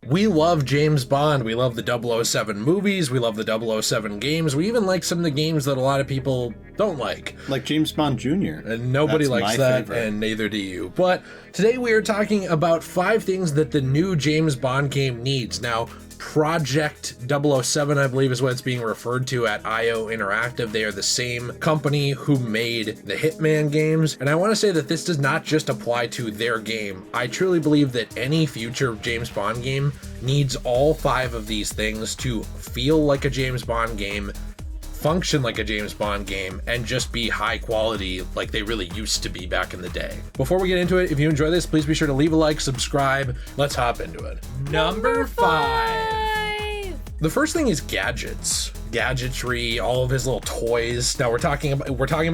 We love James Bond. We love the 007 movies. We love the 007 games. We even like some of the games that a lot of people don't like. Like James Bond Jr. And nobody likes that, favorite. And neither do you. But today we are talking about 5 things that the new James Bond game needs. Now, Project 007, I believe, is what it's being referred to at IO Interactive. They are the same company who made the Hitman games. And I want to say that this does not just apply to their game. I truly believe that any future James Bond game needs all 5 of these things to feel like a James Bond game, function like a James Bond game, and just be high quality like they really used to be back in the day. Before we get into it, if you enjoy this, please be sure to leave a like, subscribe. Let's hop into it. Number 5. The first thing is gadgets. Gadgetry, all of his little toys. Now we're talking about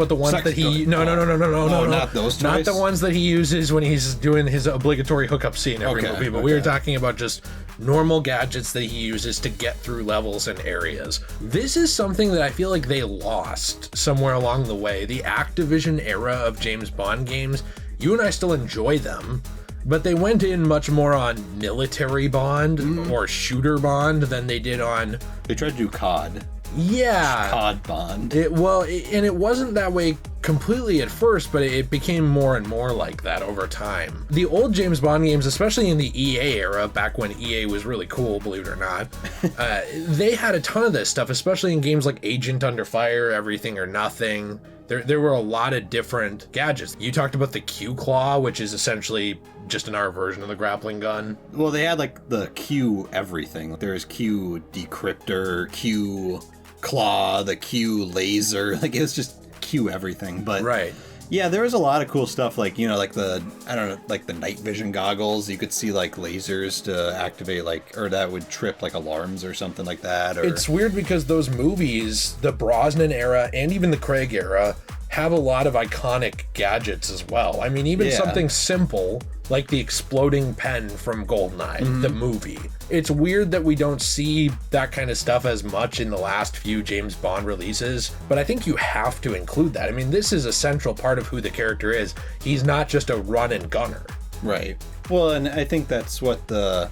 the ones Sex that he toy. No, not those toys. Not the ones that he uses when he's doing his obligatory hookup scene every movie, but we were talking about just normal gadgets that he uses to get through levels and areas. This is something that I feel like they lost somewhere along the way. The Activision era of James Bond games, you and I still enjoy them, but they went in much more on military Bond or shooter Bond than they did on... They tried to do COD. Yeah. COD Bond. And it wasn't that way completely at first, but it became more and more like that over time. The old James Bond games, especially in the EA era, back when EA was really cool, believe it or not, they had a ton of this stuff, especially in games like Agent Under Fire, Everything or Nothing. There were a lot of different gadgets. You talked about the Q Claw, which is essentially just another version of the grappling gun. Well, they had like the Q everything. There's Q Decryptor, Q Claw, the Q Laser. Like it was just Q everything. But right. Yeah, there was a lot of cool stuff, like, you know, like the night vision goggles. You could see like lasers to activate, like, or that would trip like alarms or something like that. Or... It's weird because those movies, the Brosnan era and even the Craig era, have a lot of iconic gadgets as well. I mean, even something simple like the exploding pen from GoldenEye, the movie. It's weird that we don't see that kind of stuff as much in the last few James Bond releases, but I think you have to include that. I mean, this is a central part of who the character is. He's not just a run and gunner. Right. Well, and I think that's what the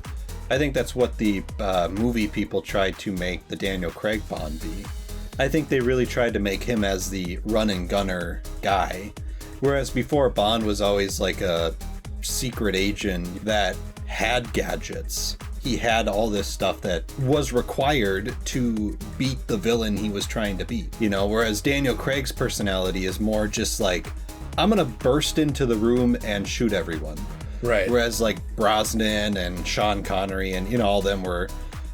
movie people tried to make the Daniel Craig Bond be. I think they really tried to make him as the run and gunner guy, whereas before Bond was always like a secret agent that had gadgets. He had all this stuff that was required to beat the villain he was trying to beat, you know, whereas Daniel Craig's personality is more just like, I'm gonna burst into the room and shoot everyone. Right. Whereas like Brosnan and Sean Connery and, you know, all them were,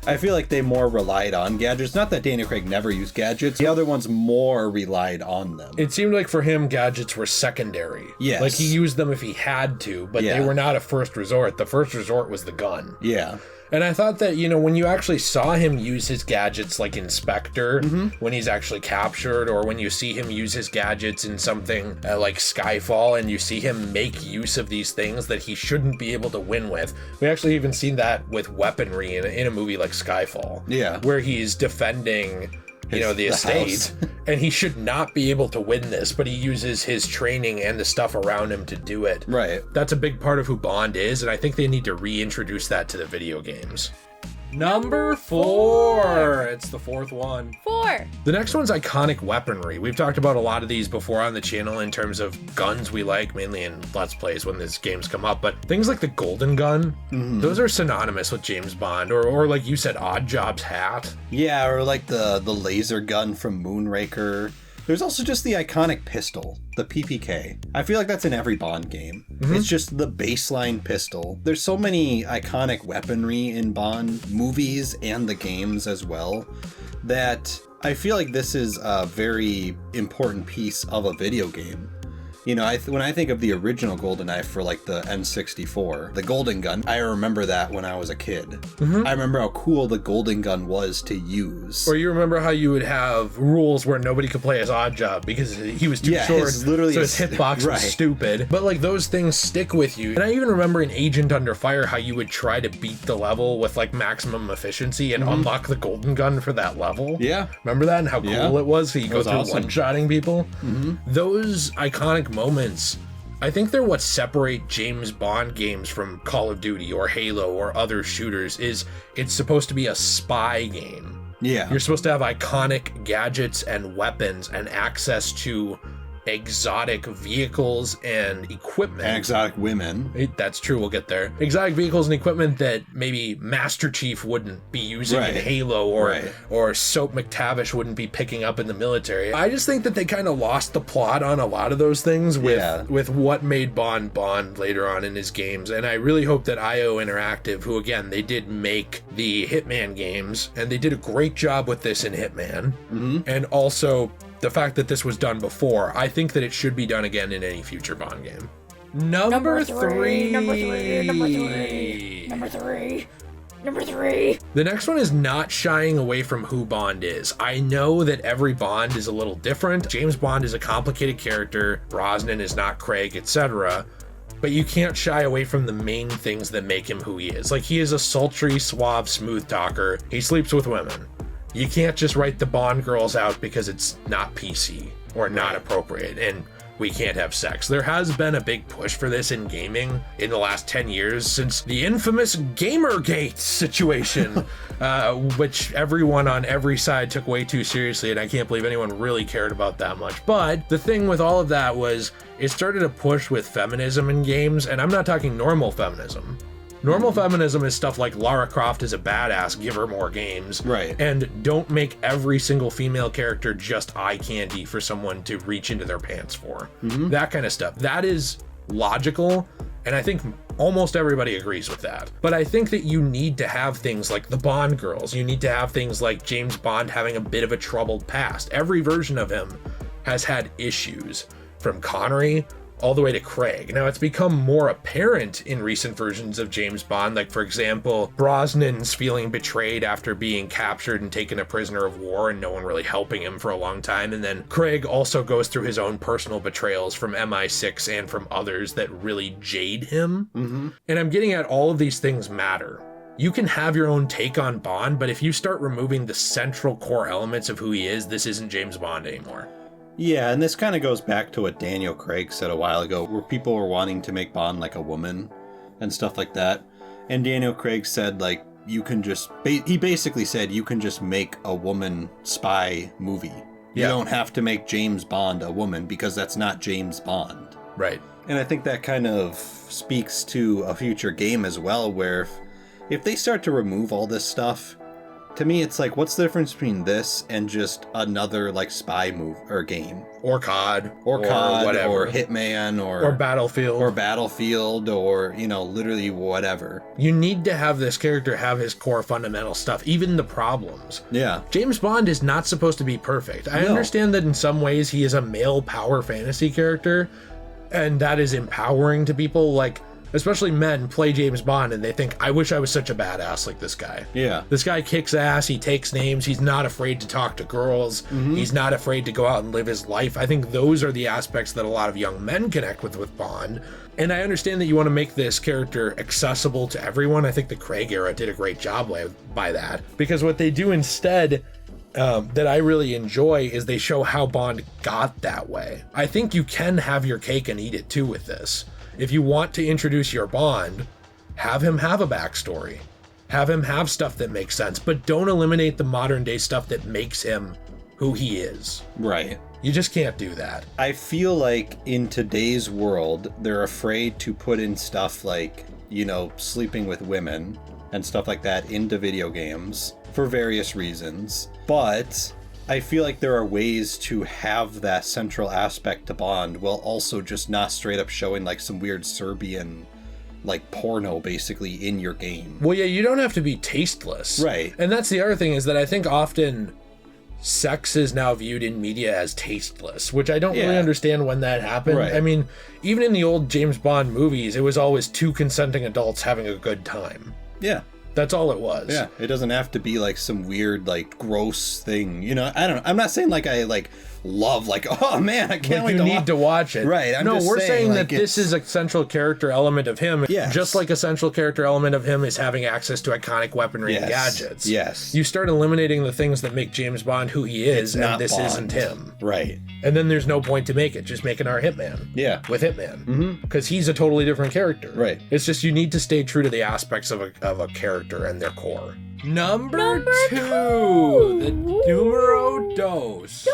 I feel like they more relied on gadgets. Not that Daniel Craig never used gadgets. The other ones more relied on them. It seemed like for him, gadgets were secondary. Yes. Like he used them if he had to, but they were not a first resort. The first resort was the gun. Yeah. And I thought that, you know, when you actually saw him use his gadgets like in Spectre, when he's actually captured, or when you see him use his gadgets in something like Skyfall, and you see him make use of these things that he shouldn't be able to win with. We actually even seen that with weaponry in a movie like Skyfall. Yeah. Where he's defending... you know, the estate, and he should not be able to win this, but he uses his training and the stuff around him to do it. Right. That's a big part of who Bond is, and I think they need to reintroduce that to the video games. Number 4. It's the 4th one. 4. The next one's iconic weaponry. We've talked about a lot of these before on the channel in terms of guns we like, mainly in Let's Plays when these games come up, but things like the golden gun, those are synonymous with James Bond, or like you said, Odd Job's hat. Yeah, or like the laser gun from Moonraker. There's also just the iconic pistol, the PPK. I feel like that's in every Bond game. It's just the baseline pistol. There's so many iconic weaponry in Bond movies and the games as well that I feel like this is a very important piece of a video game. You know, when I think of the original GoldenEye for like the N64, the golden gun, I remember that when I was a kid. I remember how cool the golden gun was to use. Or you remember how you would have rules where nobody could play as Odd Job because he was too short, so his hitbox was stupid. But like those things stick with you. And I even remember in Agent Under Fire how you would try to beat the level with like maximum efficiency and unlock the golden gun for that level. Yeah. Remember that and how cool it was? So you go through one-shotting people. Those iconic moments I think they're what separate James Bond games from Call of Duty or Halo or other shooters is it's supposed to be a spy game. Yeah. You're supposed to have iconic gadgets and weapons and access to exotic vehicles and equipment. And exotic women. That's true, we'll get there. Exotic vehicles and equipment that maybe Master Chief wouldn't be using in Halo or Soap McTavish wouldn't be picking up in the military. I just think that they kind of lost the plot on a lot of those things with what made Bond Later on in his games. And I really hope that IO Interactive, who again, they did make the Hitman games, and they did a great job with this in Hitman. And also the fact that this was done before, I think that it should be done again in any future Bond game. Number three. The next one is not shying away from who Bond is. I know that every Bond is a little different. James Bond is a complicated character. Brosnan is not Craig, etc. But you can't shy away from the main things that make him who he is. Like, he is a sultry, suave, smooth talker. He sleeps with women. You can't just write the Bond girls out because it's not PC or not appropriate and we can't have sex. There has been a big push for this in gaming in the last 10 years since the infamous Gamergate situation, which everyone on every side took way too seriously, and I can't believe anyone really cared about that much. But the thing with all of that was it started a push with feminism in games, and I'm not talking normal feminism. Normal feminism is stuff like Lara Croft is a badass, give her more games. Right. And don't make every single female character just eye candy for someone to reach into their pants for. That kind of stuff. That is logical, and I think almost everybody agrees with that. But I think that you need to have things like the Bond girls. You need to have things like James Bond having a bit of a troubled past. Every version of him has had issues, from Connery all the way to Craig. Now, it's become more apparent in recent versions of James Bond, like, for example, Brosnan's feeling betrayed after being captured and taken a prisoner of war and no one really helping him for a long time. And then Craig also goes through his own personal betrayals from MI6 and from others that really jade him. And I'm getting at all of these things matter. You can have your own take on Bond, but if you start removing the central core elements of who he is, this isn't James Bond anymore. Yeah, and this kind of goes back to what Daniel Craig said a while ago, where people were wanting to make Bond like a woman and stuff like that. And Daniel Craig said, like, you can just... he basically said you can just make a woman spy movie. You don't have to make James Bond a woman because that's not James Bond. Right. And I think that kind of speaks to a future game as well, where if they start to remove all this stuff... To me, it's like, what's the difference between this and just another, like, spy move or game? Or COD. Or COD, whatever. or Hitman, or Battlefield. Or Battlefield, or, you know, literally whatever. You need to have this character have his core fundamental stuff, even the problems. Yeah. James Bond is not supposed to be perfect. I understand that in some ways he is a male power fantasy character, and that is empowering to people, like... Especially men play James Bond and they think, I wish I was such a badass like this guy. Yeah. This guy kicks ass, he takes names, he's not afraid to talk to girls, he's not afraid to go out and live his life. I think those are the aspects that a lot of young men connect with Bond. And I understand that you want to make this character accessible to everyone. I think the Craig era did a great job by that. Because what they do instead... that I really enjoy is they show how Bond got that way. I think you can have your cake and eat it too with this. If you want to introduce your Bond, have him have a backstory. Have him have stuff that makes sense, but don't eliminate the modern day stuff that makes him who he is. Right. You just can't do that. I feel like in today's world, they're afraid to put in stuff like, you know, sleeping with women and stuff like that into video games for various reasons. But I feel like there are ways to have that central aspect to Bond while also just not straight up showing like some weird Serbian like porno basically in your game. Well, yeah, you don't have to be tasteless. Right. And that's the other thing is that I think often sex is now viewed in media as tasteless, which I don't really understand when that happened. Right. I mean, even in the old James Bond movies, it was always two consenting adults having a good time. Yeah. That's all it was. Yeah, it doesn't have to be like some weird, like, gross thing. You know, I don't know. I'm not saying like I like love like, oh man, I can't wait you need to watch it. Right. We're saying like, that this is a central character element of him. Yes. Just like a central character element of him is having access to iconic weaponry and gadgets. Yes. You start eliminating the things that make James Bond who he is, and this isn't him. Right. And then there's no point to make it. Just make an our Hitman. Yeah. With Hitman. Because he's a totally different character. Right. It's just you need to stay true to the aspects of a character and their core. Number two, the numero dos.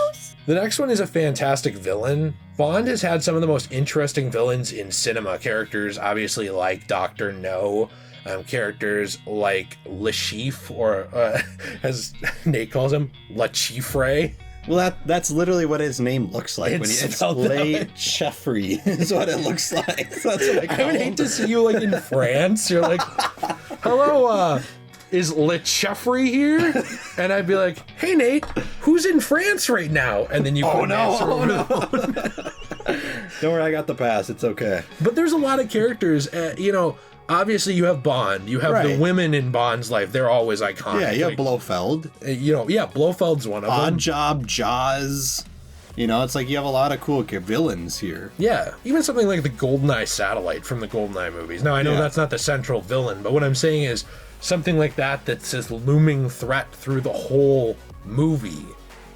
The next one is a fantastic villain. Bond has had some of the most interesting villains in cinema. Characters obviously like Dr. No, characters like Le Chiffre, or as Nate calls him, La Chiffre. Well, that's literally what his name looks like. It's Le Chiffre is what it looks like. That's what I call I would hate him. to see you like in France. You're like, hello, is Le Chiffre here? And I'd be like, hey Nate, who's in France right now? And then you couldn't answer over the phone. Don't worry, I got the pass. It's okay. But there's a lot of characters, obviously you have Bond, you have the women in Bond's life, they're always iconic. Yeah, you have Blofeld. Blofeld's one of them. Oddjob, Jaws. You know, it's like you have a lot of cool villains here. Yeah, even something like the GoldenEye satellite from the GoldenEye movies. Now, I know that's not the central villain, but what I'm saying is something like that's this looming threat through the whole movie.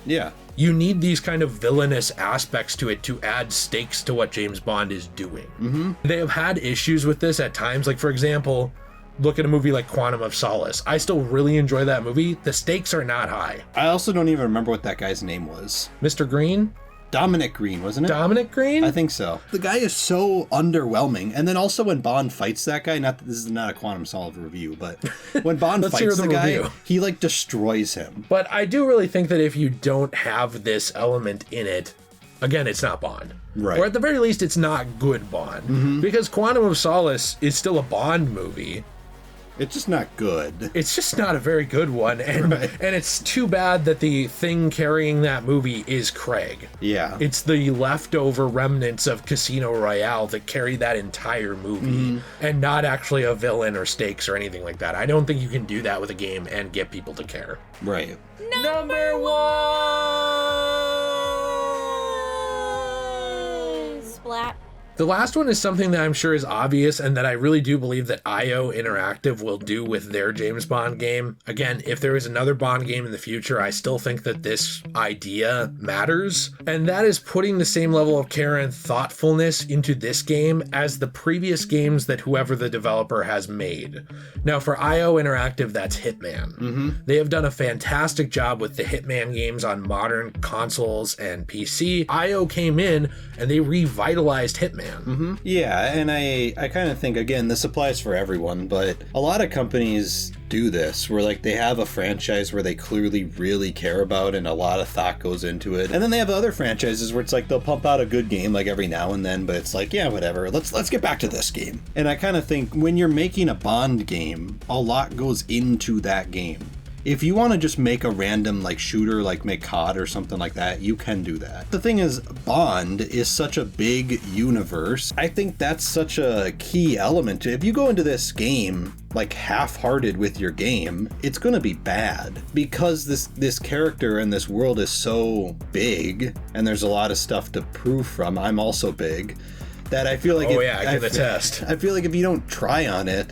Yeah. You need these kind of villainous aspects to it to add stakes to what James Bond is doing. Mm-hmm. They have had issues with this at times. Like, for example, look at a movie like Quantum of Solace. I still really enjoy that movie. The stakes are not high. I also don't even remember what that guy's name was. Mr. Green? Dominic Green, wasn't it? Dominic Green? I think so. The guy is so underwhelming. And then also when Bond fights that guy, not that this is not a Quantum Solid review, but when Bond fights the guy, he like destroys him. But I do really think that if you don't have this element in it, again, it's not Bond. Right. Or at the very least, it's not good Bond. Mm-hmm. Because Quantum of Solace is still a Bond movie. It's just not good. It's just not a very good one. And and it's too bad that the thing carrying that movie is Craig. Yeah. It's the leftover remnants of Casino Royale that carry that entire movie, and not actually a villain or stakes or anything like that. I don't think you can do that with a game and get people to care. Right. Number one! Splat. The last one is something that I'm sure is obvious and that I really do believe that IO Interactive will do with their James Bond game. Again, if there is another Bond game in the future, I still think that this idea matters. And that is putting the same level of care and thoughtfulness into this game as the previous games that whoever the developer has made. Now, for IO Interactive, that's Hitman. Mm-hmm. They have done a fantastic job with the Hitman games on modern consoles and PC. IO came in and they revitalized Hitman. Mm-hmm. Yeah, and I kind of think, again, this applies for everyone, but a lot of companies do this where like they have a franchise where they clearly really care about and a lot of thought goes into it, and then they have other franchises where it's like they'll pump out a good game like every now and then, but it's like, yeah, whatever, let's get back to this game. And I kind of think when you're making a Bond game, a lot goes into that game. If you want to just make a random like shooter, like make COD or something like that, you can do that. The thing is, Bond is such a big universe. I think that's such a key element. If you go into this game like half-hearted with your game, it's going to be bad because this character and this world is so big and there's a lot of stuff to prove from. I'm also big. That I feel like I can attest. I feel like if you don't try on it,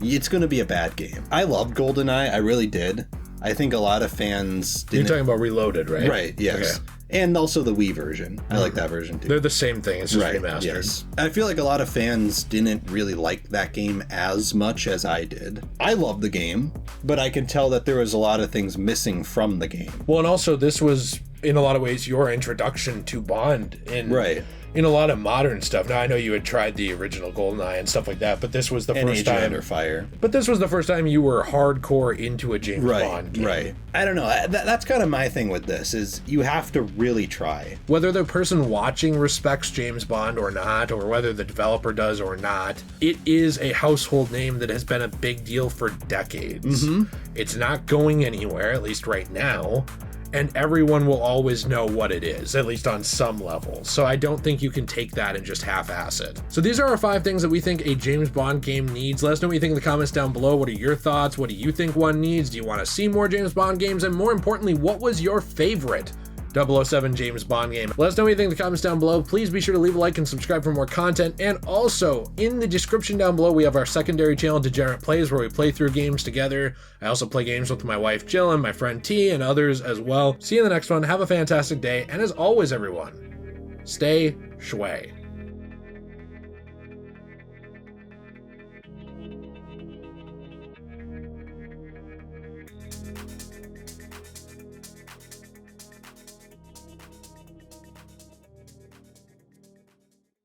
it's going to be a bad game. I loved GoldenEye. I really did. I think a lot of fans didn't. You're talking about Reloaded, right? Right, yes. Okay. And also the Wii version. I like that version too. They're the same thing. It's just remastered. Yes. I feel like a lot of fans didn't really like that game as much as I did. I love the game, but I can tell that there was a lot of things missing from the game. Well, and also this was, in a lot of ways, your introduction to Bond in a lot of modern stuff. Now, I know you had tried the original GoldenEye and stuff like that, but this was the first time. Under Fire. But this was the first time you were hardcore into a James Bond game. Right. I don't know. That's kind of my thing with this, is you have to really try. Whether the person watching respects James Bond or not, or whether the developer does or not, it is a household name that has been a big deal for decades. Mm-hmm. It's not going anywhere, at least right now. and everyone will always know what it is, at least on some level. So I don't think you can take that and just half-ass it. So these are our 5 things that we think a James Bond game needs. Let us know what you think in the comments down below. What are your thoughts? What do you think one needs? Do you want to see more James Bond games? And more importantly, what was your favorite 007 James Bond game? Let us know what you think in the comments down below. Please be sure to leave a like and subscribe for more content. And also, in the description down below, we have our secondary channel, Degenerate Plays, where we play through games together. I also play games with my wife Jill and my friend T and others as well. See you in the next one. Have a fantastic day. And as always, everyone, stay shway.